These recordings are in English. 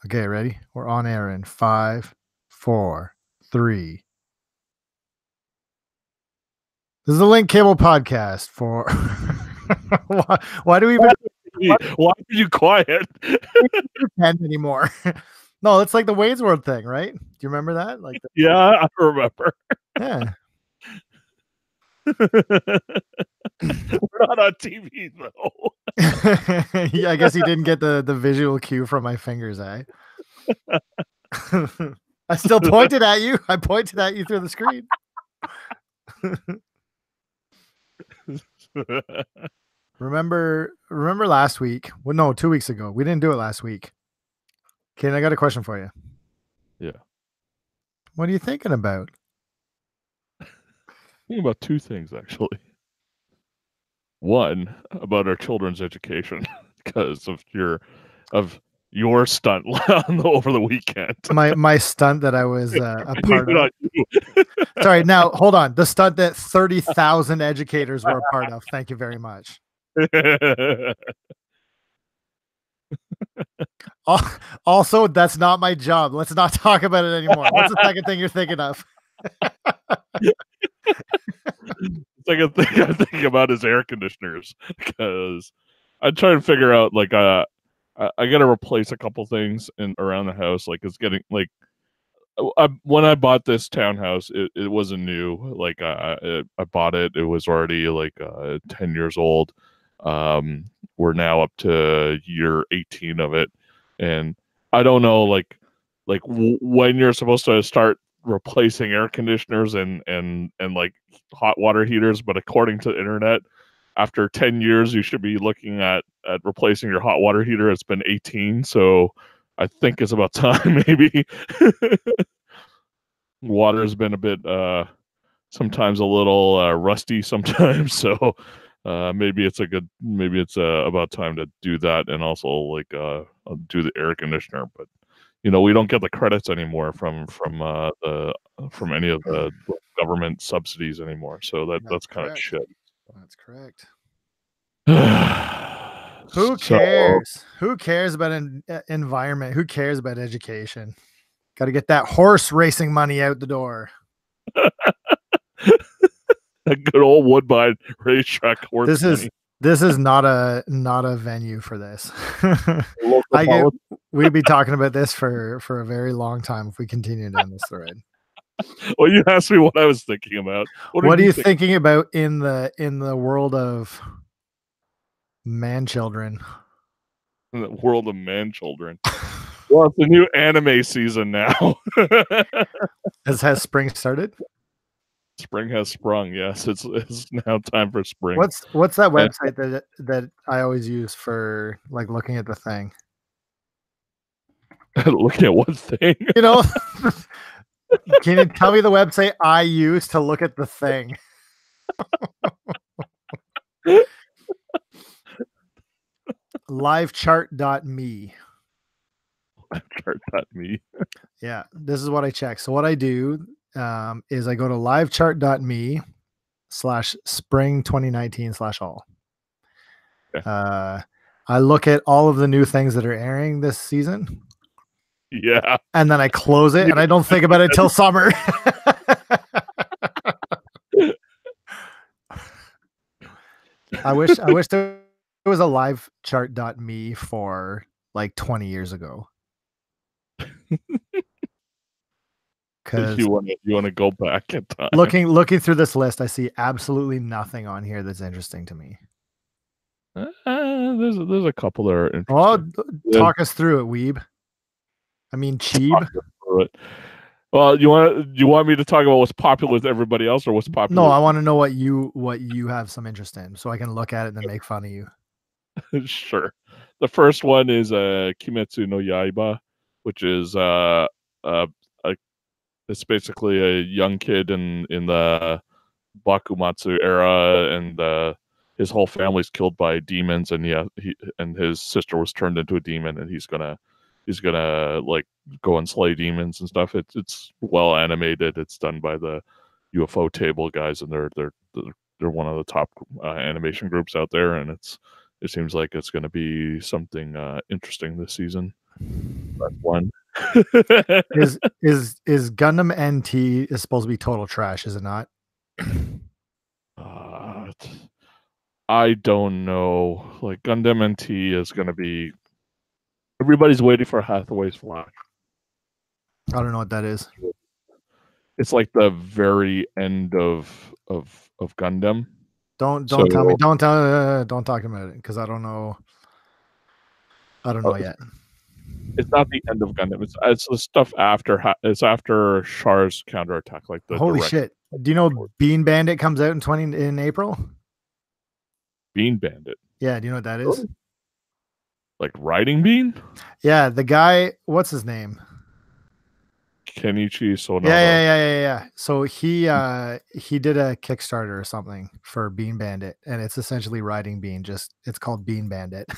Okay, ready? We're on air in 5, 4, 3. This is the Link Cable podcast for. why do we even Why are you quiet? pretend anymore? No, it's like the Wayne's World thing, right? Do you remember that? Like, Yeah, I remember. yeah. We're not on TV though. Yeah, I guess you didn't get the visual cue from my fingers, eh? I still pointed at you. I pointed at you through the screen. Remember last week? Well, no, 2 weeks ago. We didn't do it last week. Ken, I got a question for you. Yeah. What are you thinking about? Thinking about two things actually. One, about our children's education because of your stunt over the weekend. My stunt that I was a part of. Not you. Sorry, now hold on. The stunt that 30,000 educators were a part of. Thank you very much. Also, that's not my job. Let's not talk about it anymore. What's the second thing you're thinking of? Second thing I'm thinking about is air conditioners because I'm trying to figure out like I got to replace a couple things around the house. Like it's getting like when I bought this townhouse, it wasn't new. Like I bought it; it was already like 10 years old. We're now up to year 18 of it, and I don't know like when you're supposed to start replacing air conditioners and like hot water heaters, but according to the internet, after 10 years you should be looking at replacing your hot water heater. It's been 18, so I think it's about time maybe. Water's been a bit sometimes a little rusty sometimes, so maybe it's about time to do that, and also like do the air conditioner. But we don't get the credits anymore from any of the government subsidies anymore, so that's kind of shit. That's correct. Who cares? Who cares about environment? Who cares about education? Got to get that horse racing money out the door. A good old Woodbine racetrack horse money. This is not a venue for this. We'd be talking about this for a very long time if we continue down this thread. Well, you asked me what I was thinking about. What are you thinking about in the world of man children? In the world of man children. Well, it's a new anime season now. Has spring started? Spring has sprung. Yes, it's now time for spring. What's that website that I always use for like looking at the thing? Looking at what thing? Can you tell me the website I use to look at the thing? Livechart.me. Livechart.me. Yeah, this is what I check. So what I do is I go to livechart.me/spring 2019/all. Okay. I look at all of the new things that are airing this season. Yeah. And then I close it and I don't think about it till summer. I wish there was a livechart.me for like 20 years ago. Because you want to go back in time. Looking through this list, I see absolutely nothing on here that's interesting to me. There's a couple that are interesting. Well, talk us through it, weeb. I mean, cheeb. Well, you want me to talk about what's popular with everybody else, or what's popular? No, I want to know what you have some interest in, so I can look at it and then make fun of you. Sure. The first one is Kimetsu no Yaiba, which is it's basically a young kid in the Bakumatsu era, and his whole family's killed by demons, and and his sister was turned into a demon, and he's gonna like go and slay demons and stuff. It's well animated. It's done by the UFO Table guys, and they're one of the top animation groups out there, and it seems like it's going to be something interesting this season. That's one. Is Gundam NT is supposed to be total trash, is it not? I don't know. Like Gundam NT is going to be. Everybody's waiting for Hathaway's Flash. I don't know what that is. It's like the very end of Gundam. Don't tell me. Don't talk about it because I don't know. I don't know yet. It's not the end of Gundam. It's the stuff after. It's after Char's counterattack. Like the holy shit! Do you know Bean Bandit comes out in April? Bean Bandit. Yeah. Do you know what that is? Like Riding Bean? Yeah, the guy. What's his name? Kenichi Sonata. Yeah. So he did a Kickstarter or something for Bean Bandit, and it's essentially Riding Bean. Just it's called Bean Bandit.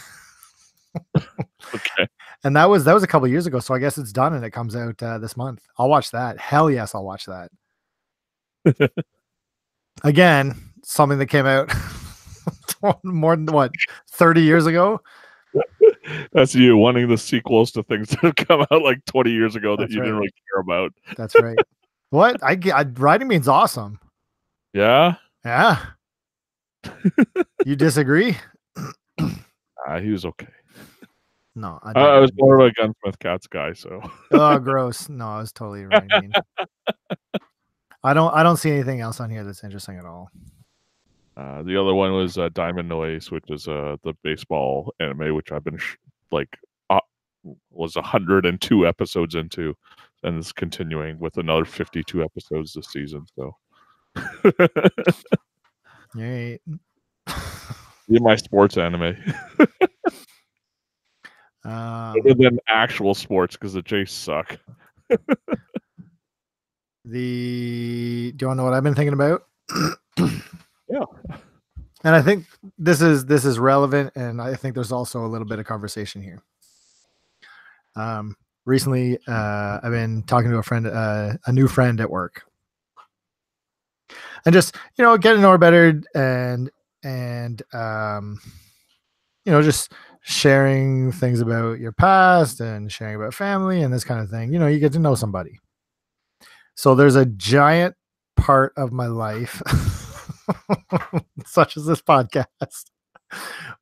Okay. And that was a couple years ago, so I guess it's done and it comes out this month. I'll watch that. Hell yes, I'll watch that. Again, something that came out more than 30 years ago. That's you wanting the sequels to things that have come out like 20 years ago that you didn't really care about. That's right. What? Riding Bean's awesome. Yeah? Yeah. You disagree? He was okay. No, I was more of a Gunsmith Cats guy, so. Oh, gross. No, I was totally right. I don't see anything else on here that's interesting at all. The other one was Diamond Noise, which is the baseball anime, which I've been was 102 episodes into, and is continuing with another 52 episodes this season. So, right. Yeah, my sports anime. Other than actual sports, because the Jays suck. Do you want to know what I've been thinking about? Yeah. And I think this is relevant, and I think there's also a little bit of conversation here. Recently, I've been talking to a friend, a new friend at work, and just getting to know her better, and just sharing things about your past and sharing about family and this kind of thing. You get to know somebody. So there's a giant part of my life, such as this podcast,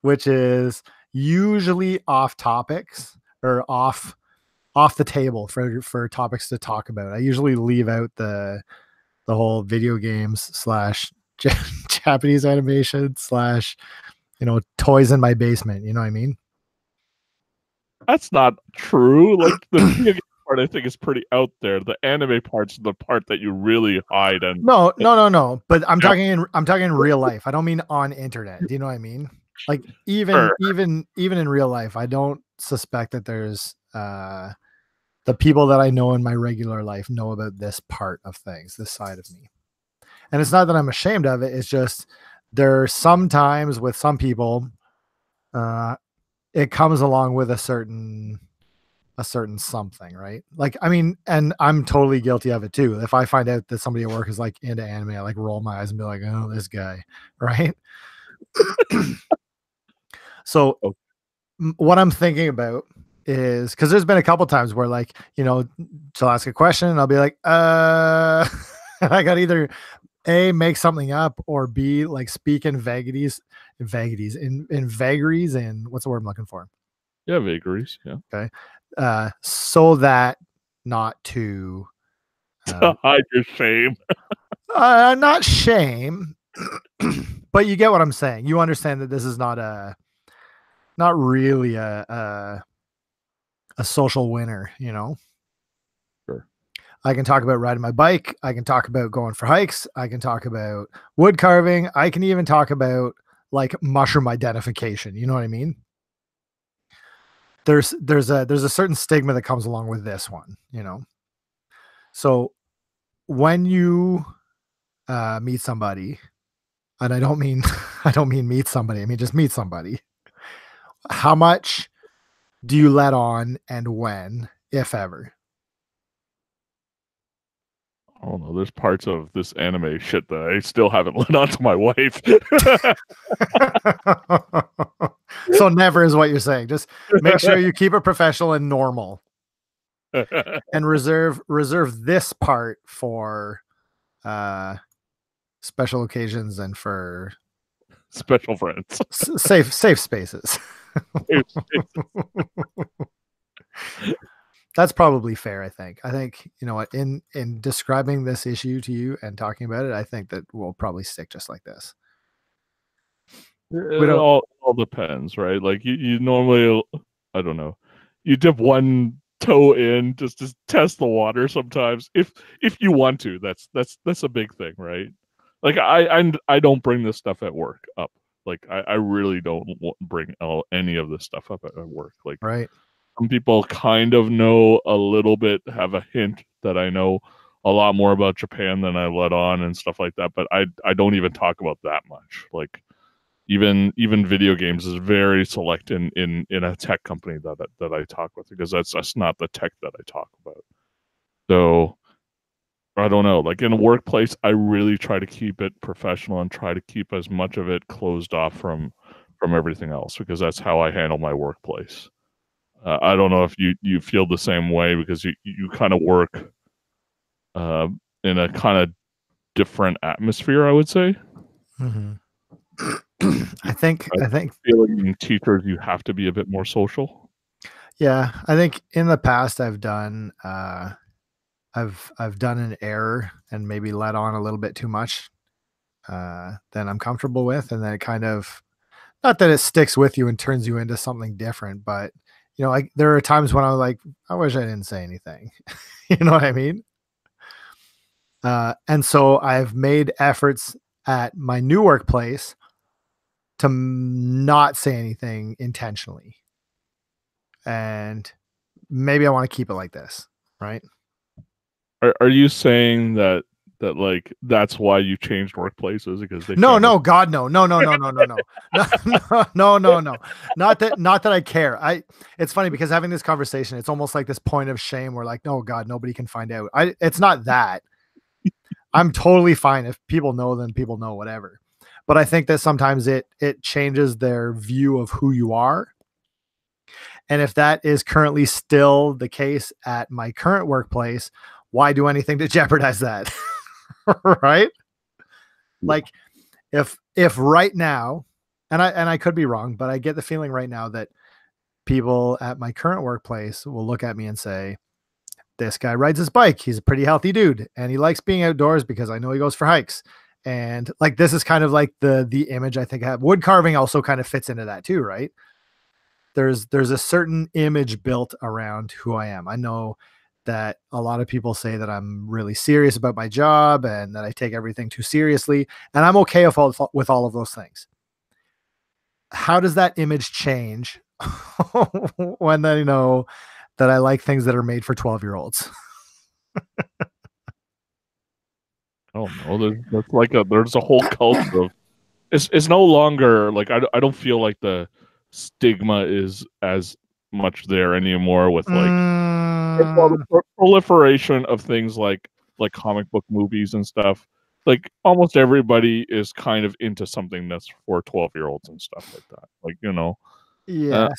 which is usually off topics or off the table for topics to talk about. I usually leave out the whole video games / Japanese animation / toys in my basement. You know what I mean? That's not true. Like the video game part, I think is pretty out there. The anime part's the part that you really hide. And no. But I'm talking in real life. I don't mean on internet. Do you know what I mean? Like even in real life, I don't suspect that there's the people that I know in my regular life know about this part of things, this side of me. And it's not that I'm ashamed of it. It's just there sometimes with some people, it comes along with a certain something, right? Like, I mean, and I'm totally guilty of it too. If I find out that somebody at work is like into anime, I like roll my eyes and be like, oh, this guy, right? So what I'm thinking about is, because there's been a couple times where like, she'll ask a question and I'll be like, I got either A, make something up, or B, like speak in vagaries, and what's the word I'm looking for? Yeah, vagaries. Yeah. Okay. So that not to hide your shame. Not shame, but you get what I'm saying. You understand that this is not really a social winner, Sure. I can talk about riding my bike. I can talk about going for hikes. I can talk about wood carving. I can even talk about like mushroom identification. You know what I mean? There's a certain stigma that comes along with this one, So when you meet somebody, and I don't mean meet somebody, I mean just meet somebody, how much do you let on, and when, if ever? I don't know. There's parts of this anime shit that I still haven't let on to my wife. So never is what you're saying. Just make sure you keep it professional and normal. and reserve this part for special occasions and for special friends. safe spaces. That's probably fair. I think, you know what, in describing this issue to you and talking about it, I think that we'll probably stick just like this. It all depends, right? Like you normally, I don't know, you dip one toe in just to test the water sometimes if you want to. That's a big thing, right? Like I don't bring this stuff at work up. Like I really don't bring any of this stuff up at work. Like, right. Some people kind of know a little bit, have a hint that I know a lot more about Japan than I let on and stuff like that. But I don't even talk about that much. Like even video games is very select in a tech company that I talk with, because that's not the tech that I talk about. So I don't know. Like in a workplace, I really try to keep it professional and try to keep as much of it closed off from everything else, because that's how I handle my workplace. I don't know if you feel the same way, because you kind of work in a kind of different atmosphere, I would say. Mm-hmm. I think feeling teachers, you have to be a bit more social. Yeah, I think in the past I've done I've done an error and maybe let on a little bit too much than I'm comfortable with, and then it kind of, not that it sticks with you and turns you into something different, but you know, there are times when I'm like, I wish I didn't say anything. You know what I mean? And so I've made efforts at my new workplace to not say anything intentionally. And maybe I want to keep it like this, right? Are you saying that like that's why you changed workplaces, because they no God no no no no no no no no no no not that I care. It's funny because having this conversation, it's almost like this point of shame where like, no God, nobody can find out. It's not that. I'm totally fine if people know, then people know, whatever. But I think that sometimes it changes their view of who you are. And if that is currently still the case at my current workplace, why do anything to jeopardize that? Right? Like if right now, and I could be wrong, but I get the feeling right now that people at my current workplace will look at me and say, this guy rides his bike. He's a pretty healthy dude and he likes being outdoors because I know he goes for hikes. And like, this is kind of like the image I think I have. Wood carving also kind of fits into that too, right? There's a certain image built around who I am. I know that a lot of people say that I'm really serious about my job and that I take everything too seriously. And I'm okay with all of those things. How does that image change when they know that I like things that are made for 12-year-olds? Oh no, that's like there's a whole culture of it's no longer like I don't feel like the stigma is as much there anymore with like the proliferation of things like comic book movies and stuff. Like almost everybody is kind of into something that's for 12-year-olds and stuff like that. Like, you know, yes.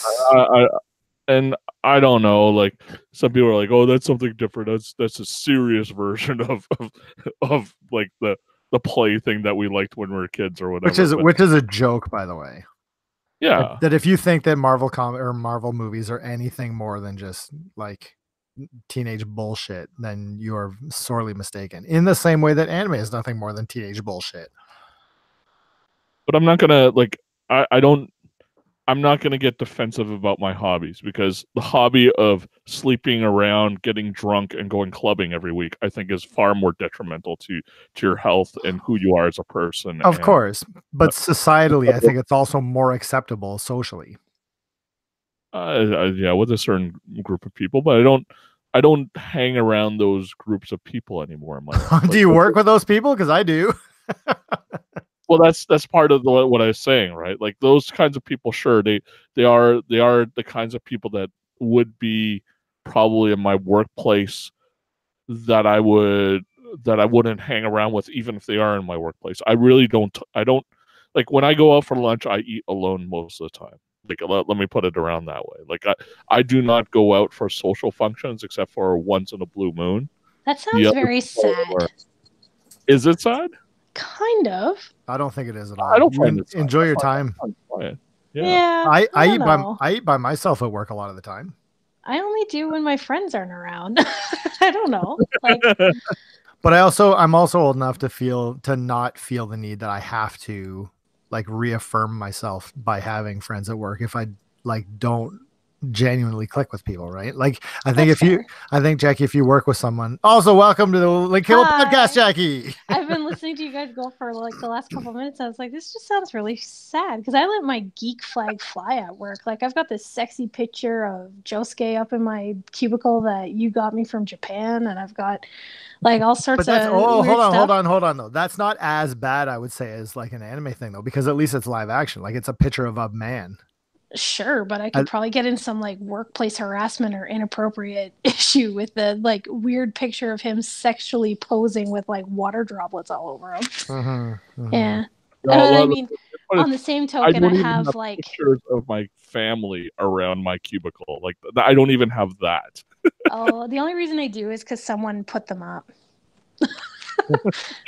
And I don't know, like some people are like, oh, that's something different. That's a serious version of like the play thing that we liked when we were kids or whatever. Which is a joke, by the way. Yeah. That if you think that Marvel movies are anything more than just like teenage bullshit, then you are sorely mistaken. In the same way that anime is nothing more than teenage bullshit. But I'm not gonna I'm not going to get defensive about my hobbies, because the hobby of sleeping around, getting drunk, and going clubbing every week, I think is far more detrimental to your health and who you are as a person. Of course. But societally, I think it's also more acceptable socially. Yeah, with a certain group of people, but I don't hang around those groups of people anymore in my life. Do you work with those people? Because I do. Well, that's part of what I was saying, right? Like those kinds of people, sure, they are the kinds of people that would be probably in my workplace that I wouldn't hang around with, even if they are in my workplace. I really don't. I don't like when I go out for lunch. I eat alone most of the time. Like let me put it around that way. Like I do not go out for social functions except for once in a blue moon. That sounds very sad. Is it sad? Kind of. I don't think it is at all. I don't find it sad. Enjoy your time. Yeah. I eat by myself at work a lot of the time. I only do when my friends aren't around. I don't know. Like, but I'm also old enough to not feel the need that I have to like reaffirm myself by having friends at work if I like don't genuinely click with people, right? Like I think Jackie, if you work with someone, also welcome to the Link Cable podcast, Jackie. I've been listening to you guys go for like the last couple of minutes. I was like, this just sounds really sad because I let my geek flag fly at work. Like I've got this sexy picture of Josuke up in my cubicle that you got me from Japan, and I've got like all sorts of hold on though. That's not as bad, I would say, as like an anime thing though, because at least it's live action. Like it's a picture of a man. Sure, but I could probably get in some like workplace harassment or inappropriate issue with the like weird picture of him sexually posing with like water droplets all over him. Yeah. I mean, on the same token, I have like pictures of my family around my cubicle. Like I don't even have that. Oh, the only reason I do is because someone put them up.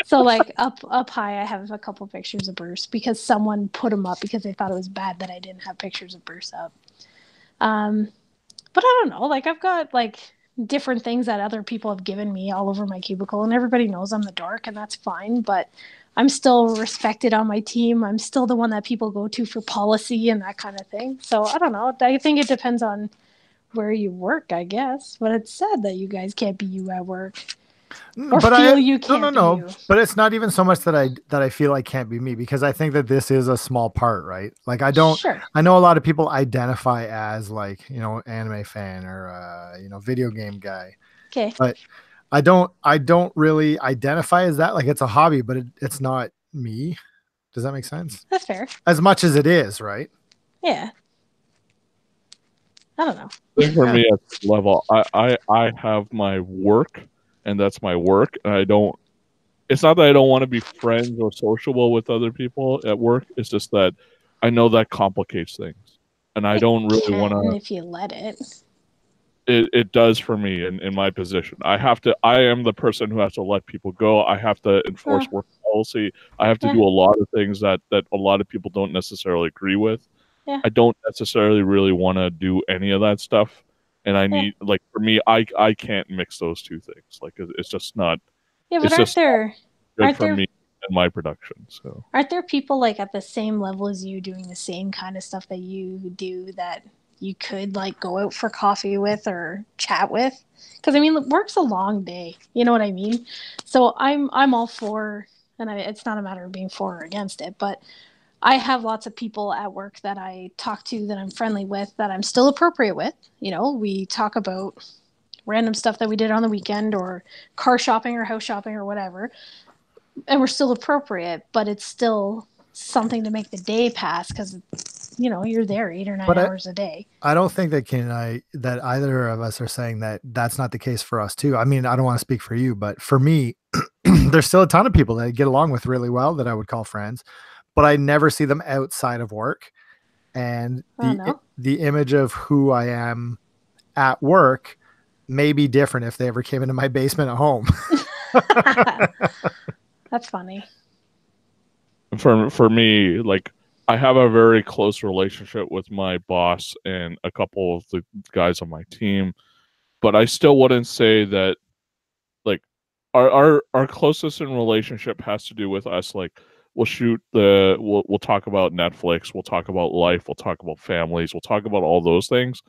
So like up high I have a couple pictures of Bruce because someone put them up because they thought it was bad that I didn't have pictures of Bruce up. But I don't know, like I've got like different things that other people have given me all over my cubicle, and everybody knows I'm the dork, and that's fine, but I'm still respected on my team. I'm still the one that people go to for policy and that kind of thing. So I don't know, I think it depends on where you work, I guess, but it's sad that you guys can't be you at work. Or but feel you can't be you. But it's not even so much that I feel I can't be me, because I think that this is a small part, right? Like I know a lot of people identify as like, you know, anime fan or you know, video game guy. Okay. But I don't really identify as that. Like it's a hobby, but it's not me. Does that make sense? That's fair. As much as it is, right? Yeah. I don't know. For me at this level, I have my work, and that's my work. And it's not that I don't want to be friends or sociable with other people at work. It's just that I know that complicates things. And I don't really want to. If you let it. It does for me in my position. I am the person who has to let people go. I have to enforce work policy. I have to do a lot of things that a lot of people don't necessarily agree with. Yeah. I don't necessarily really want to do any of that stuff. And I need, like, for me, I can't mix those two things. Like, it's just not. Yeah, but aren't there me and my production? So aren't there people like at the same level as you doing the same kind of stuff that you do that you could like go out for coffee with or chat with? Because I mean, work's a long day. You know what I mean? So I'm all for, and it's not a matter of being for or against it, but I have lots of people at work that I talk to, that I'm friendly with, that I'm still appropriate with. You know, we talk about random stuff that we did on the weekend or car shopping or house shopping or whatever. And we're still appropriate, but it's still something to make the day pass because, you know, you're there 8 or 9 hours a day. I don't think that either of us are saying that that's not the case for us too. I mean, I don't want to speak for you, but for me, there's still a ton of people that I get along with really well that I would call friends, but I never see them outside of work. And the image of who I am at work may be different if they ever came into my basement at home. That's funny. For me, like, I have a very close relationship with my boss and a couple of the guys on my team, but I still wouldn't say that, like, our closest in relationship has to do with us, like, we'll talk about Netflix, we'll talk about life, we'll talk about families, we'll talk about all those things.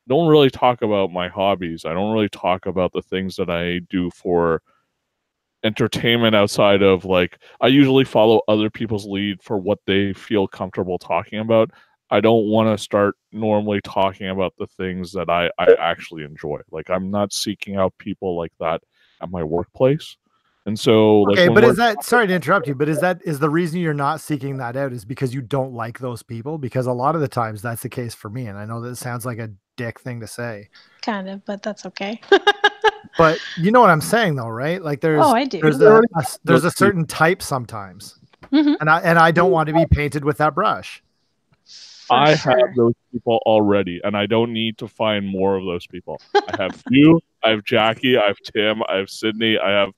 Don't really talk about my hobbies. I don't really talk about the things that I do for entertainment outside of, like, I usually follow other people's lead for what they feel comfortable talking about. I don't want to start normally talking about the things that I actually enjoy. Like, I'm not seeking out people like that at my workplace. And so, like, okay, but is that, sorry to interrupt you, but is the reason you're not seeking that out is because you don't like those people? Because a lot of the times that's the case for me. And I know that sounds like a dick thing to say. Kind of, but that's okay. But you know what I'm saying though, right? Like I do. There's a certain type sometimes. Mm-hmm. And I don't want to be painted with that brush. I have those people already, and I don't need to find more of those people. I have you, I have Jackie, I have Tim, I have Sydney, I have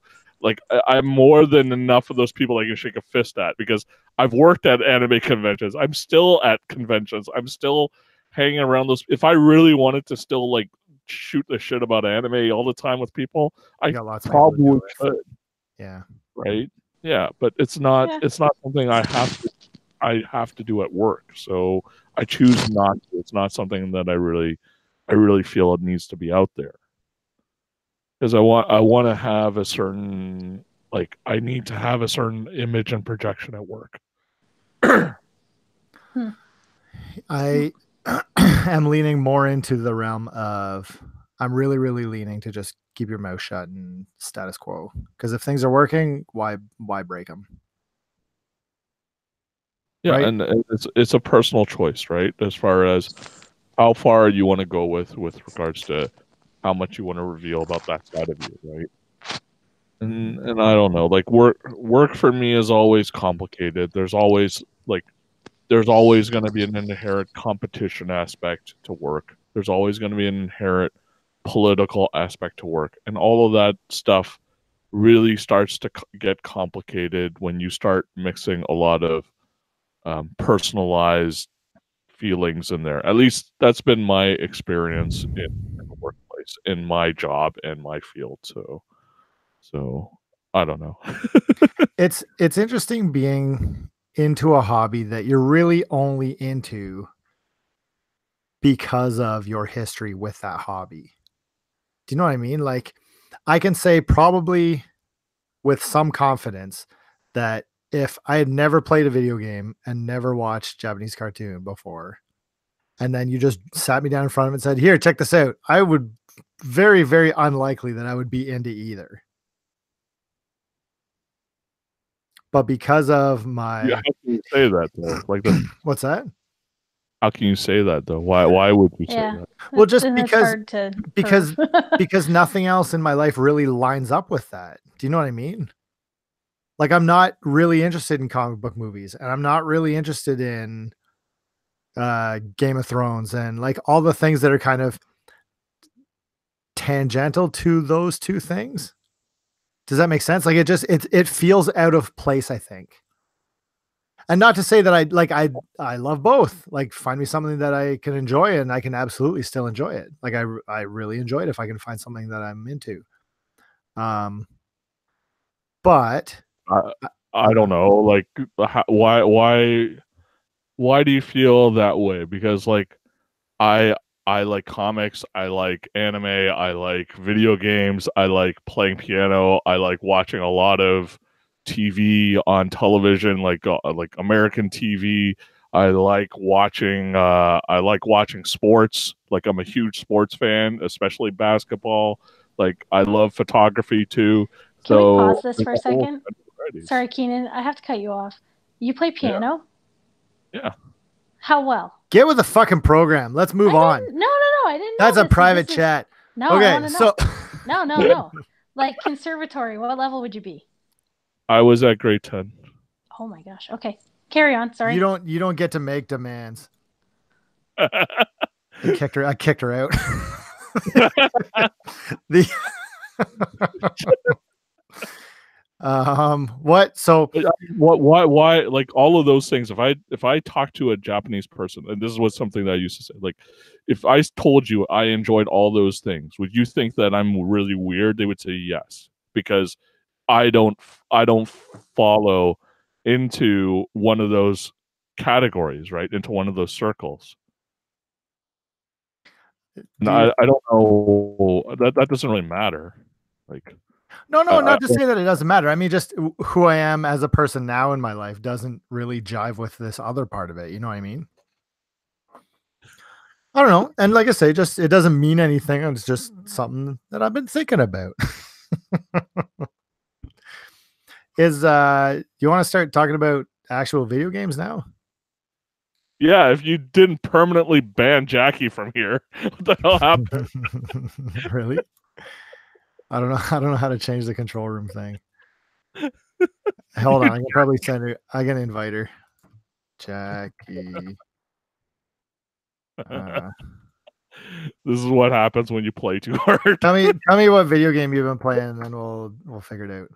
I'm more than enough of those people I can shake a fist at because I've worked at anime conventions. I'm still at conventions. I'm still hanging around those. If I really wanted to still like shoot the shit about anime all the time with people, I probably could. Yeah. Right. Yeah, but it's not. Yeah. It's not something I have to do at work. So I choose not to. It's not something that I really feel it needs to be out there. Because I want to have a certain I need to have a certain image and projection at work. I am leaning more into the realm of I'm really leaning to just keep your mouth shut and status quo. Because if things are working, why break them? Yeah, right? And it's a personal choice, right? As far as how far you want to go with regards to how much you want to reveal about that side of you, right? And I don't know, like work for me is always complicated. There's always going to be an inherent competition aspect to work. There's always going to be an inherent political aspect to work, and all of that stuff really starts to get complicated when you start mixing a lot of personalized feelings in there. At least that's been my experience in the workplace, in my job and my field. So I don't know. It's interesting being into a hobby that you're really only into because of your history with that hobby. Do you know what I mean? Like, I can say probably with some confidence that if I had never played a video game and never watched Japanese cartoon before, and then you just sat me down in front of it and said, here, check this out, I would very, very unlikely that I would be into either. But because of my... Yeah, how can you say that though? Like the... What's that? How can you say that though? Why would you say that? Well, just because nothing else in my life really lines up with that. Do you know what I mean? Like, I'm not really interested in comic book movies, and I'm not really interested in Game of Thrones and like all the things that are kind of tangential to those two things. Does that make sense? Like, it feels out of place, I think. And not to say that I love both. Like, find me something that I can enjoy, and I can absolutely still enjoy it. Like, I really enjoy it if I can find something that I'm into. But I don't know. Like, why do you feel that way? Because like I like comics, I like anime, I like video games, I like playing piano, I like watching a lot of TV on television, like American TV. I like watching sports. Like, I'm a huge sports fan, especially basketball. Like, I love photography too. Can we pause this for a second? Sorry, Keenan, I have to cut you off. You play piano? Yeah. How well? Get with the fucking program. Let's move on. No, I didn't know. That's a private chat. No, okay, so no. Like, conservatory, what level would you be? I was at grade 10. Oh my gosh. Okay. Carry on. Sorry. You don't get to make demands. I kicked her out. What? So why like all of those things, if I talk to a Japanese person, and this is something that I used to say, like, if I told you I enjoyed all those things, would you think that I'm really weird? They would say yes, because I don't follow into one of those categories, right? Into one of those circles. No, I don't know. That doesn't really matter. Like, no, not to say that it doesn't matter. I mean, just who I am as a person now in my life doesn't really jive with this other part of it. You know what I mean? I don't know. And like I say, just it doesn't mean anything. It's just something that I've been thinking about. You want to start talking about actual video games now? Yeah, if you didn't permanently ban Jackie from here, what the hell happened? Really? I don't know how to change the control room thing. Hold on, I can probably send her. I can invite her. Jackie. This is what happens when you play too hard. Tell me what video game you've been playing, and then we'll figure it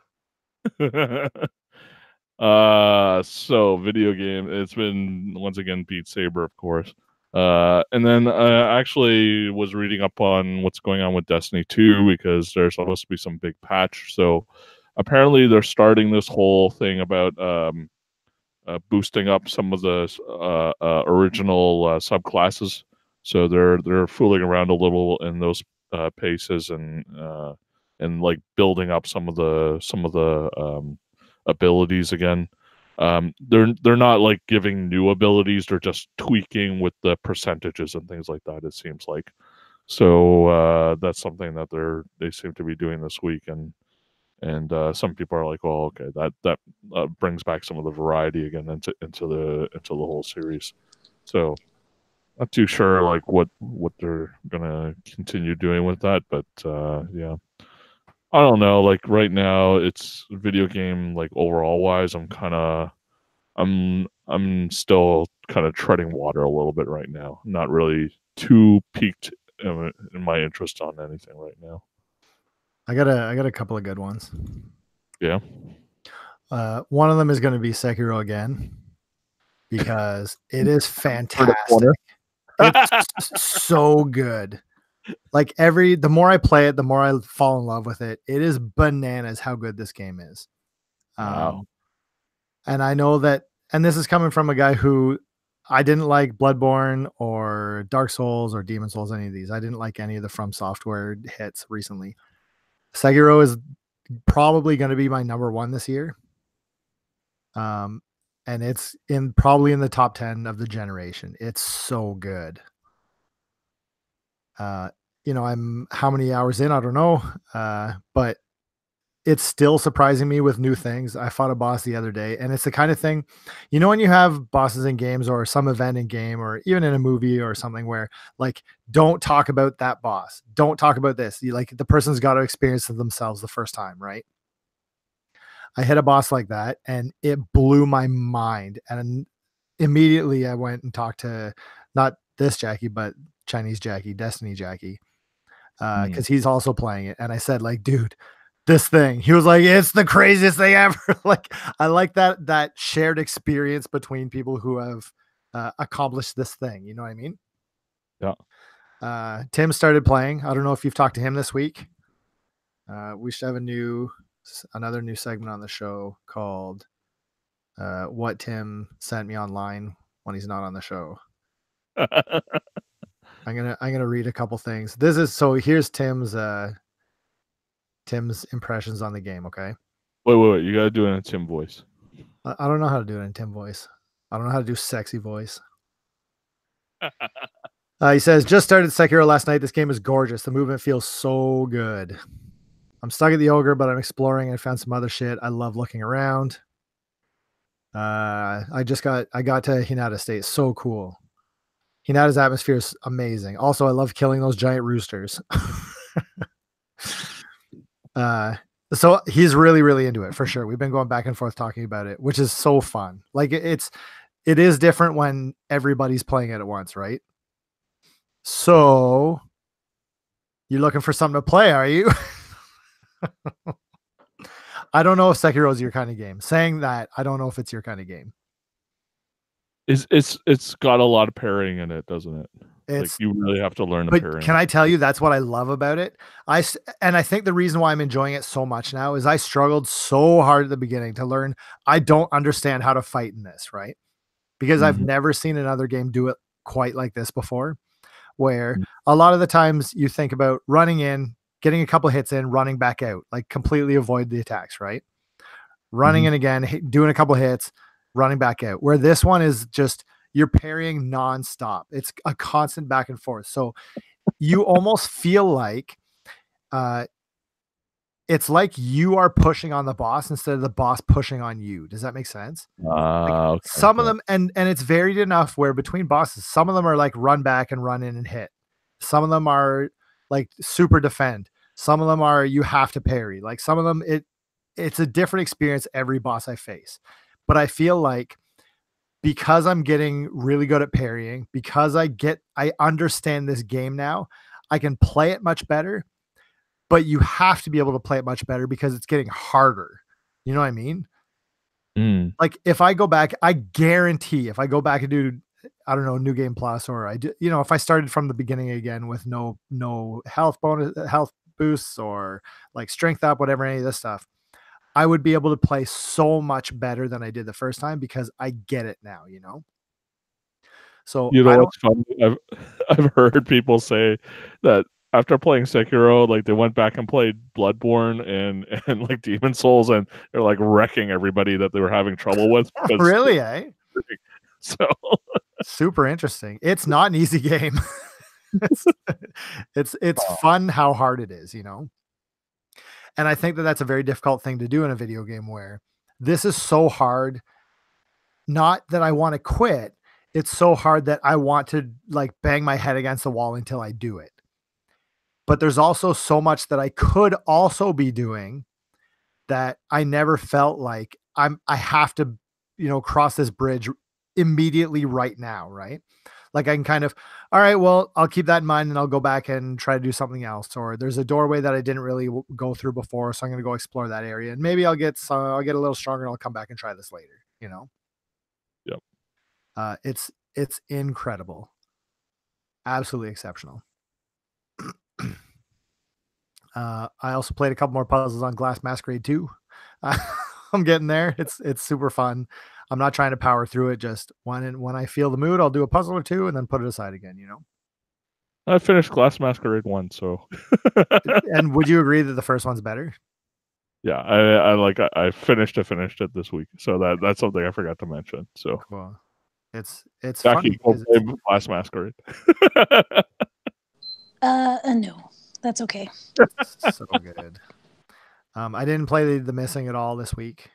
out. So video game. It's been once again Beat Saber, of course. And then I actually was reading up on what's going on with Destiny 2 because there's supposed to be some big patch. So apparently they're starting this whole thing about boosting up some of the original subclasses. So they're fooling around a little in those paces and like building up some of the abilities again. They're not like giving new abilities, they're just tweaking with the percentages and things like that, it seems like. So that's something that they seem to be doing this week, and some people are like, well, okay, that brings back some of the variety again into the whole series. So not too sure like what they're gonna continue doing with that, but yeah, I don't know. Like right now, it's video game like overall wise. I'm still kind of treading water a little bit right now. I'm not really too peaked in my interest on anything right now. I got a couple of good ones. Yeah. One of them is going to be Sekiro again because it is fantastic. It's so good. Like the more I play it, the more I fall in love with it. It is bananas how good this game is. Wow. And I know that, and this is coming from a guy who I didn't like Bloodborne or Dark Souls or Demon Souls, any of these. I didn't like any of the From Software hits recently. Sekiro is probably going to be my number one this year. And it's probably in the top 10 of the generation. It's so good. I'm how many hours in, I don't know. But it's still surprising me with new things. I fought a boss the other day, and it's the kind of thing, when you have bosses in games or some event in game or even in a movie or something where like, don't talk about that boss. Don't talk about this. The person's got to experience it themselves the first time, right? I hit a boss like that and it blew my mind. And immediately I went and talked to not this Jackie, but Chinese Jackie, Destiny Jackie, because he's also playing it. And I said, like, dude, this thing. He was like, it's the craziest thing ever. Like, I like that shared experience between people who have accomplished this thing. You know what I mean? Yeah. Tim started playing. I don't know if you've talked to him this week. We should have another new segment on the show called what Tim sent me online when he's not on the show. I'm gonna read a couple things. Here's Tim's impressions on the game. Okay. Wait. You gotta do it in a Tim voice. I don't know how to do it in Tim voice. I don't know how to do sexy voice. He says, just started Sekiro last night. This game is gorgeous. The movement feels so good. I'm stuck at the ogre, but I'm exploring and I found some other shit. I love looking around. I got to Hinata State. So cool. Hinata's atmosphere is amazing. Also, I love killing those giant roosters. So he's really, really into it for sure. We've been going back and forth talking about it, which is so fun. Like it is different when everybody's playing it at once, right? So you're looking for something to play, are you? I don't know if Sekiro is your kind of game. Saying that, I don't know if it's your kind of game. It's got a lot of parrying in it, doesn't it? Like you really have to learn the parrying. Can I tell you, that's what I love about it. I think the reason why I'm enjoying it so much now is I struggled so hard at the beginning to learn. I don't understand how to fight in this, right? Because I've never seen another game do it quite like this before, where a lot of the times you think about running in, getting a couple hits in, running back out, like completely avoid the attacks, right? Running in again, doing a couple hits, running back out. Where this one is just, you're parrying nonstop. It's a constant back and forth. So you almost feel like it's like you are pushing on the boss instead of the boss pushing on you. Does that make sense? Okay, some of them, and it's varied enough where between bosses, some of them are like run back and run in and hit. Some of them are like super defend. Some of them are you have to parry. Like some of them, it's a different experience every boss I face. But I feel like because I'm getting really good at parrying, because I understand this game now, I can play it much better, but you have to be able to play it much better because it's getting harder. You know what I mean? Like if I go back, I guarantee if I go back and do, I don't know, New Game Plus, or I do, you know, if I started from the beginning again with no health bonus, health boosts, or like strength up, whatever, any of this stuff, I would be able to play so much better than I did the first time because I get it now, you know? So You know I don't, what's funny? I've heard people say that after playing Sekiro, like they went back and played Bloodborne and like Demon Souls, and they're like wrecking everybody that they were having trouble with. really, eh? So Super interesting. It's not an easy game. it's fun how hard it is, you know? And I think that that's a very difficult thing to do in a video game where this is so hard. Not that I want to quit. It's so hard that I want to like bang my head against the wall until I do it. But there's also so much that I could also be doing that I never felt like I have to, you know, cross this bridge immediately right now, right? Like I can kind of, all right, well, I'll keep that in mind and I'll go back and try to do something else. Or there's a doorway that I didn't really go through before, so I'm going to go explore that area, and maybe I'll get a little stronger and I'll come back and try this later, you know? Yep. It's incredible. Absolutely exceptional. I also played a couple more puzzles on Glass Masquerade 2. I'm getting there. It's super fun. I'm not trying to power through it. Just when I feel the mood, I'll do a puzzle or two and then put it aside again, you know? I finished Glass Masquerade 1, so. And would you agree that the first one's better? Yeah, I finished it this week, so that's something I forgot to mention. So cool. It's Jackie, fun. go play Glass Masquerade. No, that's okay. So good. I didn't play the Missing at all this week.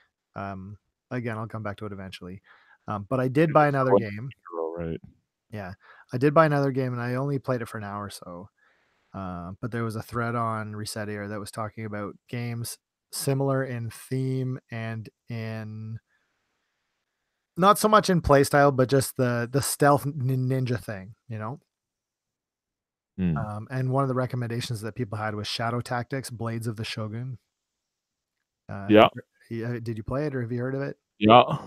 Again, I'll come back to it eventually. But I did buy another game. Right. Yeah, I did buy another game, and I only played it for an hour or so. But there was a thread on Resettier that was talking about games similar in theme and in not so much in playstyle, but just the stealth ninja thing, you know? And one of the recommendations that people had was Shadow Tactics, Blades of the Shogun. Yeah. Did you play it, or have you heard of it? Yeah.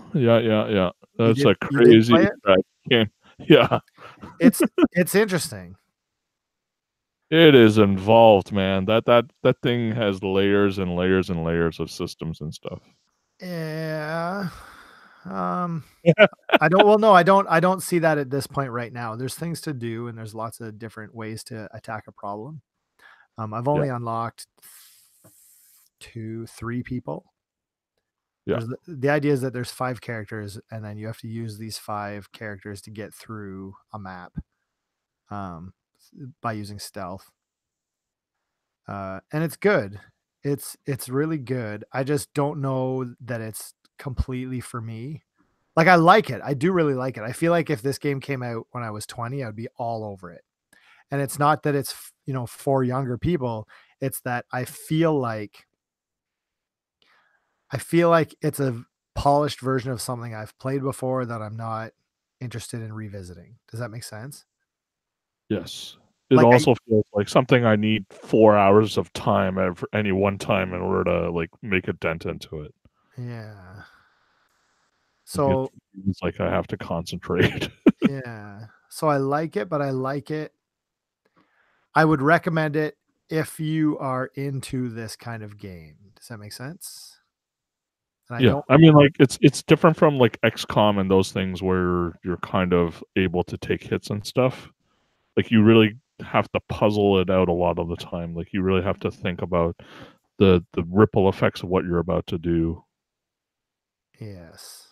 That's a crazy game. Yeah. It's interesting. It is involved, man. That thing has layers and layers and layers of systems and stuff. Yeah. I don't see that at this point right now. There's things to do and there's lots of different ways to attack a problem. I've only unlocked 2-3 people. Yeah. The idea is that there's 5 characters and then you have to use these 5 characters to get through a map by using stealth. And it's good. It's really good. I just don't know that it's completely for me. Like I like it. I do really like it. I feel like if this game came out when I was 20, I would be all over it. And it's not that it's, you know, for younger people. It's that I feel like it's a polished version of something I've played before that I'm not interested in revisiting. Does that make sense? Yes. It Like also feels like something I need 4 hours of time at any one time in order to like make a dent into it. Yeah. So it's like I have to concentrate. Yeah. So I like it, but I like it. I would recommend it if you are into this kind of game. Does that make sense? And I mean, like it's different from like XCOM and those things where you're kind of able to take hits and stuff. Like you really have to puzzle it out a lot of the time. Like you really have to think about the ripple effects of what you're about to do. Yes.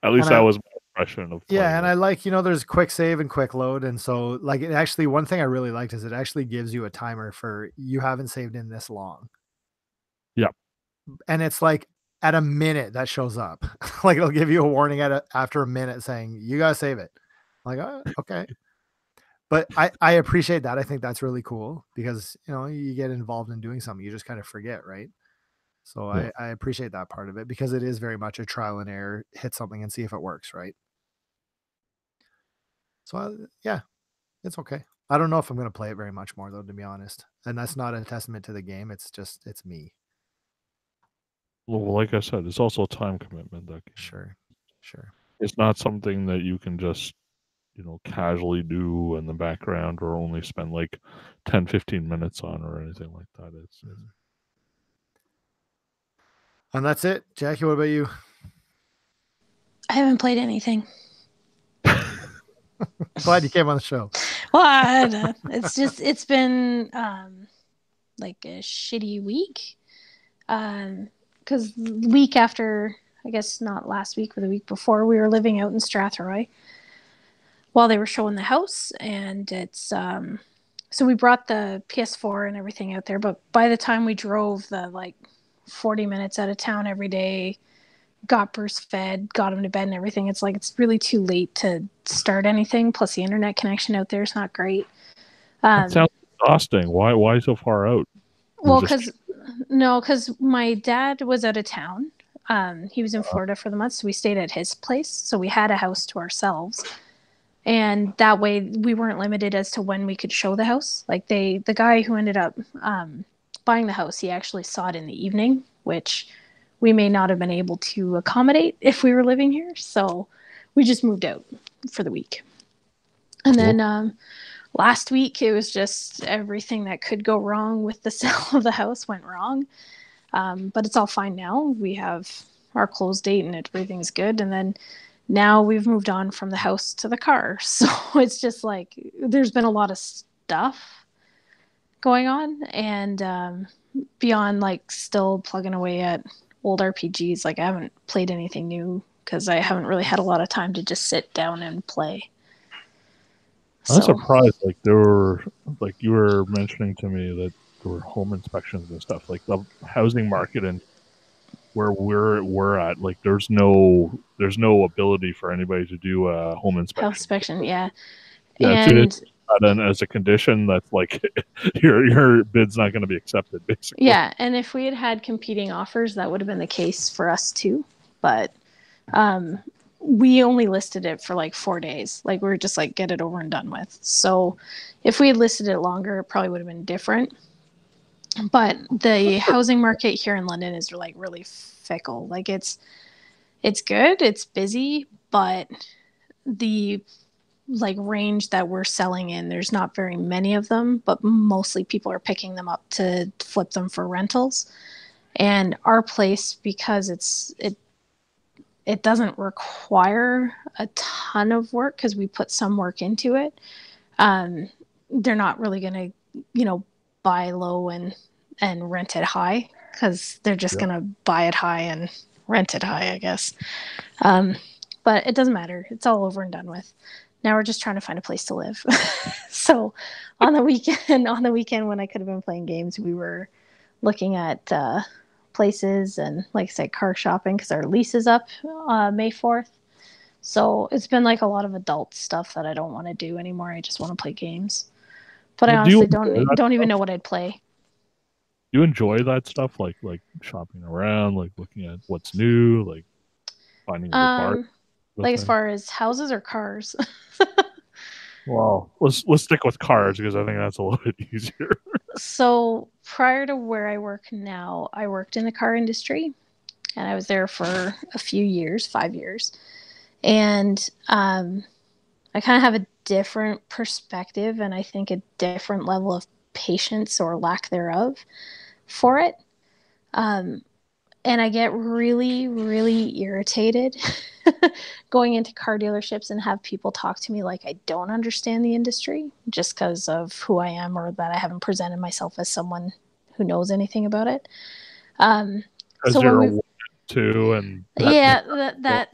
At least that was my impression of and I like, you know, there's quick save and quick load, and so like it actually, one thing I really liked is it actually gives you a timer for you haven't saved in this long. Yeah. And it's like at a minute that shows up. Like it'll give you a warning after a minute saying you gotta save it. I'm like, oh, okay. But I appreciate that. I think that's really cool because, you know, you get involved in doing something, you just kind of forget, right? So Yeah. I appreciate that part of it because it is very much a trial and error, hit something and see if it works, right? So yeah, it's okay. I don't know if I'm going to play it very much more though, to be honest. And that's not a testament to the game. It's me. Well, like I said, it's also a time commitment. That game. Sure. It's not something that you can just, casually do in the background or only spend like 10, 15 minutes on or anything like that. And that's it. Jackie, what about you? I haven't played anything. Glad you came on the show. Well, it's been like a shitty week. Because the week after, I guess not last week, but the week before, we were living out in Strathroy while they were showing the house, and it's so we brought the PS4 and everything out there, but by the time we drove the like 40 minutes out of town every day, got Bruce fed, got him to bed and everything, it's really too late to start anything. Plus the internet connection out there is not great. That sounds exhausting. Why so far out? Well, because my dad was out of town. He was in Florida for the month, so we stayed at his place. So we had a house to ourselves, and that way we weren't limited as to when we could show the house. Like the guy who ended up buying the house, he actually saw it in the evening, which we may not have been able to accommodate if we were living here. So we just moved out for the week, and then last week it was just everything that could go wrong with the sale of the house went wrong. But it's all fine now. We have our close date and everything's good. And then now we've moved on from the house to the car. So it's just like there's been a lot of stuff going on. And beyond like still plugging away at old RPGs, like I haven't played anything new because I haven't really had a lot of time to just sit down and play. I'm surprised. Like there were, like you were mentioning to me that there were home inspections and stuff. Like the housing market and where we're at, like there's no ability for anybody to do a home inspection. House inspection, yeah. And as a condition, that's like your bid's not going to be accepted, basically. Yeah, and if we had competing offers, that would have been the case for us too. But we only listed it for like 4 days. Like we were just like, get it over and done with. So if we had listed it longer, it probably would have been different. But the housing market here in London is like really fickle. Like it's good, it's busy, but the like range that we're selling in, there's not very many of them, but mostly people are picking them up to flip them for rentals. And our place, because it doesn't require a ton of work because we put some work into it. They're not really going to, buy low and rent it high because they're just going to buy it high and rent it high, I guess. But it doesn't matter. It's all over and done with. Now we're just trying to find a place to live. So on the weekend when I could have been playing games, we were looking at places and, like I said, car shopping because our lease is up May 4th. So it's been like a lot of adult stuff that I don't want to do anymore. I just want to play games. But I honestly don't even know what I'd play. Do you enjoy that stuff, like shopping around, like looking at what's new, like finding a bar? Like as far as houses or cars? Well, let's stick with cars because I think that's a little bit easier. So prior to where I work now, I worked in the car industry, and I was there for a few years, 5 years. And I kind of have a different perspective and I think a different level of patience or lack thereof for it. And I get really, really irritated going into car dealerships and have people talk to me like I don't understand the industry just because of who I am or that I haven't presented myself as someone who knows anything about it. So you're too, and that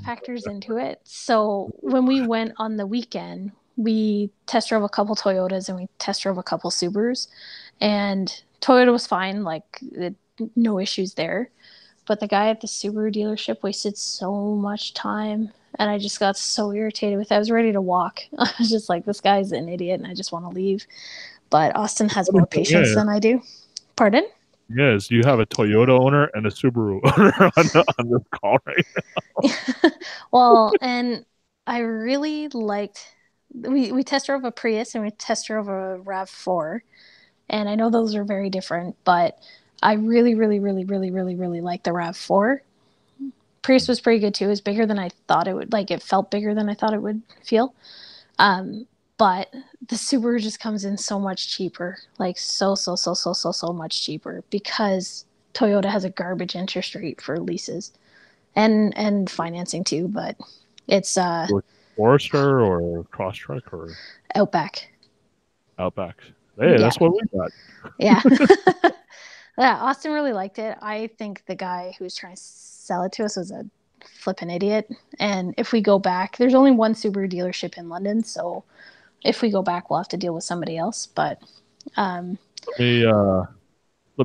factors into it. So when we went on the weekend, we test drove a couple Toyotas and we test drove a couple Subarus, and Toyota was fine, like no issues there. But the guy at the Subaru dealership wasted so much time, and I just got so irritated with it. I was ready to walk. I was just like, this guy's an idiot, and I just want to leave. But Austin has more patience than I do. Pardon? Yes, you have a Toyota owner and a Subaru owner on this call right now. Well, and I really liked we test drove a Prius and we test drove a RAV4, and I know those are very different, but I really, really, really, really, really, really like the RAV4. Prius was pretty good too. It was bigger than I thought it would. Like it felt bigger than I thought it would feel. But the Subaru just comes in so much cheaper, like so much cheaper because Toyota has a garbage interest rate for leases and financing too. But it's Like Forester or Crosstrek or Outback. Outback. Hey, Yeah. that's what we got. Yeah. Yeah, Austin really liked it. I think the guy who was trying to sell it to us was a flippin' idiot. And if we go back, there's only one Subaru dealership in London, so if we go back, we'll have to deal with somebody else. But Let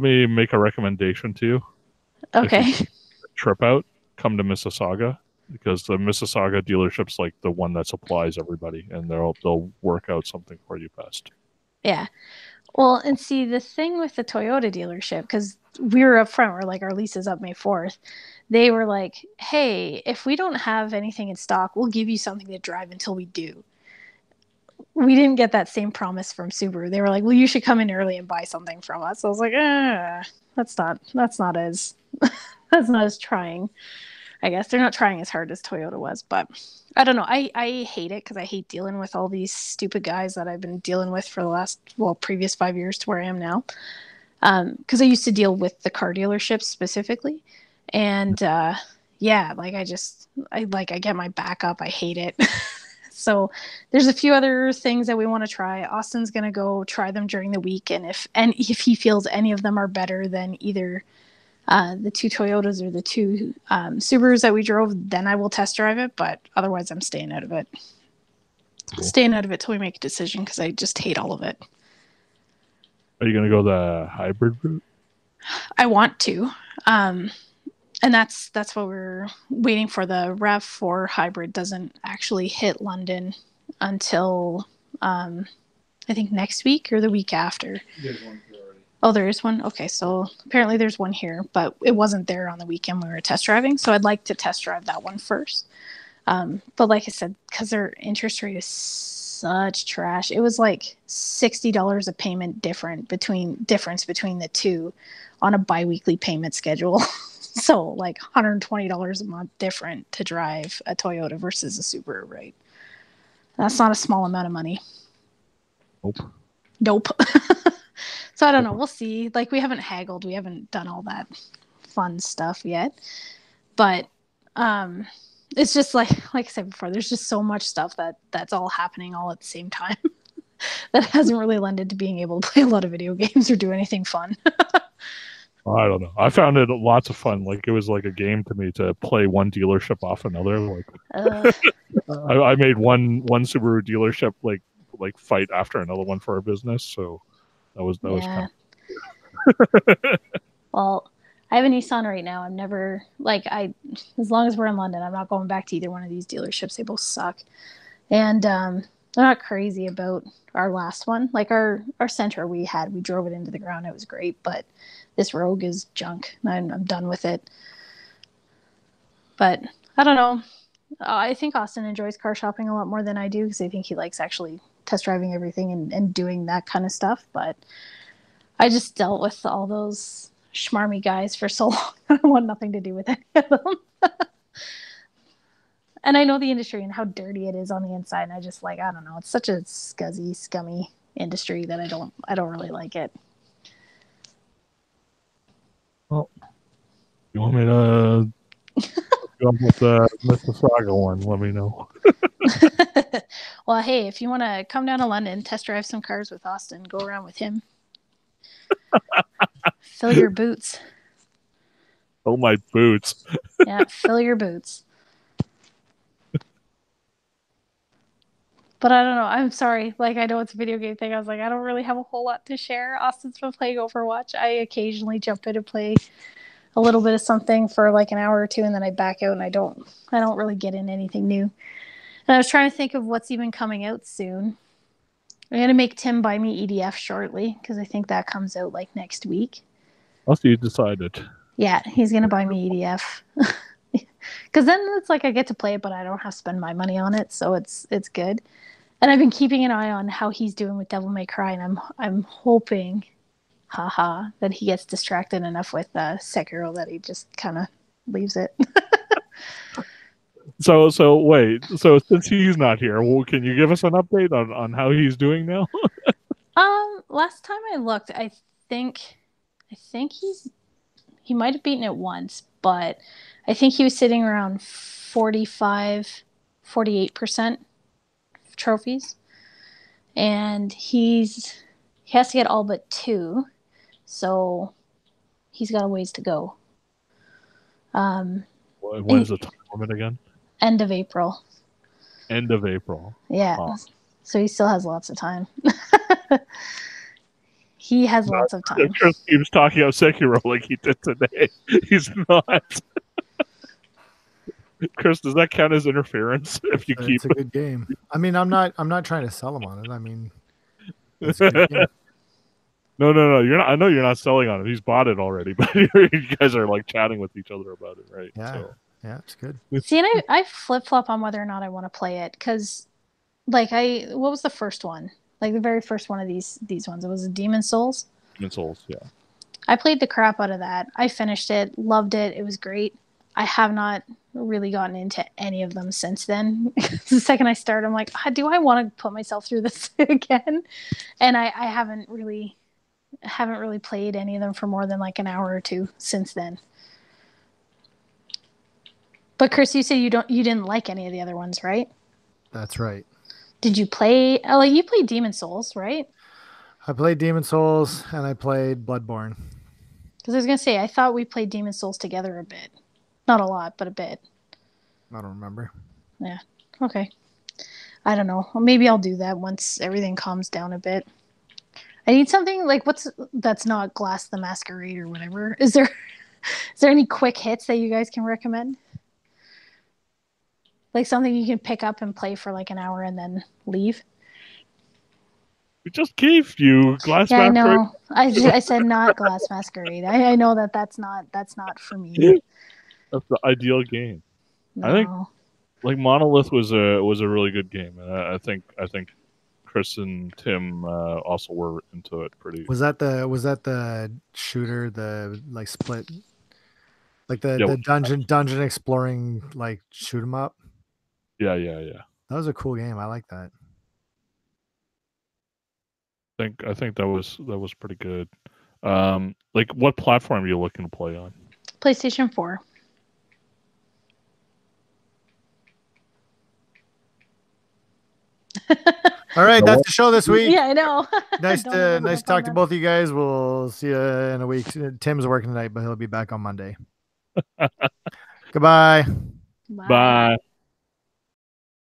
me make a recommendation to you. okay. If you take a trip out, come to Mississauga because the Mississauga dealership's like the one that supplies everybody, and they'll work out something for you best. Yeah. Well, and see the thing with the Toyota dealership, because we were up front, we're like our lease is up May 4th. They were like, hey, if we don't have anything in stock, we'll give you something to drive until we do. We didn't get that same promise from Subaru. They were like, well, you should come in early and buy something from us. I was like, that's not as that's not as trying. I guess they're not trying as hard as Toyota was, but I don't know. I hate it because I hate dealing with all these stupid guys that I've been dealing with for the previous 5 years to where I am now. Because I used to deal with the car dealerships specifically, and yeah, like I get my back up. I hate it. So there's a few other things that we want to try. Austin's gonna go try them during the week, and if he feels any of them are better than either the two Toyotas or the two Subarus that we drove, then I will test drive it. But otherwise, I'm staying out of it. Cool. Staying out of it till we make a decision because I just hate all of it. Are you going to go the hybrid route? I want to, and that's what we're waiting for. The RAV4 hybrid doesn't actually hit London until I think next week or the week after. Oh, there is one? Okay, so apparently there's one here, but it wasn't there on the weekend we were test driving, so I'd like to test drive that one first. But like I said, because their interest rate is such trash, it was like $60 a payment difference between the two on a biweekly payment schedule. So like $120 a month different to drive a Toyota versus a Subaru, right? That's not a small amount of money. Nope. So I don't know. We'll see. Like we haven't haggled. We haven't done all that fun stuff yet. But it's just like I said before, there's just so much stuff that's all happening all at the same time that hasn't really lended to being able to play a lot of video games or do anything fun. I don't know. I found it lots of fun. Like it was like a game to me to play one dealership off another. Like I made one Subaru dealership like fight after another one for our business. So that was kind of... Well, I have a Nissan right now. I'm never as long as we're in London, I'm not going back to either one of these dealerships. They both suck. And I'm not crazy about our last one. Like our Sentra we drove it into the ground. It was great, but this Rogue is junk. I'm done with it. But I don't know. I think Austin enjoys car shopping a lot more than I do because I think he likes actually test driving everything and doing that kind of stuff. But I just dealt with all those schmarmy guys for so long. I want nothing to do with any of them. And I know the industry and how dirty it is on the inside. And I just I don't know. It's such a scuzzy, scummy industry that I don't really like it. Well, you want me to go with the Mississauga one? Let me know. Well, hey, if you want to come down to London, test drive some cars with Austin, go around with him. Fill your boots. Fill my boots. Yeah, fill your boots. But I don't know. I'm sorry. Like, I know it's a video game thing. I was like, I don't really have a whole lot to share. Austin's been playing Overwatch. I occasionally jump in and play a little bit of something for like an hour or two, and then I back out, and I don't really get in anything new. And I was trying to think of what's even coming out soon. I'm going to make Tim buy me EDF shortly because I think that comes out like next week. After you decided. Yeah, he's gonna buy me EDF. Because then it's like I get to play it, but I don't have to spend my money on it, so it's good. And I've been keeping an eye on how he's doing with Devil May Cry, and I'm hoping, haha, that he gets distracted enough with Sekiro that he just kind of leaves it. So wait. So since he's not here, well, can you give us an update on how he's doing now? Last time I looked, I think he might have beaten it once, but I think he was sitting around 45, 48% trophies. And he has to get all but 2, so he's got a ways to go. When's the time limit again? End of April. End of April. Yeah. Oh. So he still has lots of time. He has lots of time. Chris keeps talking about Sekiro like he did today. He's not. Chris, does that count as interference if you keep? It's a good game. I mean, I'm not trying to sell him on it. I mean, it's a good game. No. You're not. I know you're not selling on it. He's bought it already, but you guys are like chatting with each other about it, right? Yeah. So. Yeah, it's good. See, and I flip flop on whether or not I want to play it because, like, what was the first one? Like the very first one of these ones. It was Demon Souls. Demon Souls, yeah. I played the crap out of that. I finished it, loved it. It was great. I have not really gotten into any of them since then. The second I start, I'm like, do I want to put myself through this again? And I haven't really played any of them for more than like an hour or two since then. But Chris, you said you didn't like any of the other ones, right? That's right. Did you play? Like you played Demon Souls, right? I played Demon Souls and I played Bloodborne. Because I was gonna say I thought we played Demon Souls together a bit, not a lot, but a bit. I don't remember. Yeah. Okay. I don't know. Maybe I'll do that once everything calms down a bit. I need something like that's not Glass the Masquerade or whatever. Is there any quick hits that you guys can recommend? Like something you can pick up and play for like an hour and then leave? We just gave you Glass Masquerade. Yeah, I know. I said not Glass Masquerade. I know that's not for me. That's the ideal game. No. I think like Monolith was a really good game, and I think Chris and Tim also were into it pretty. Was that the shooter, the like split, like the dungeon exploring like shoot 'em up? Yeah. That was a cool game. I like that. I think that was pretty good. Like what platform are you looking to play on? PlayStation 4. All right, that's the show this week. Yeah, I know. Nice to talk to both of you guys. We'll see you in a week. Tim's working tonight, but he'll be back on Monday. Goodbye. Bye. Bye.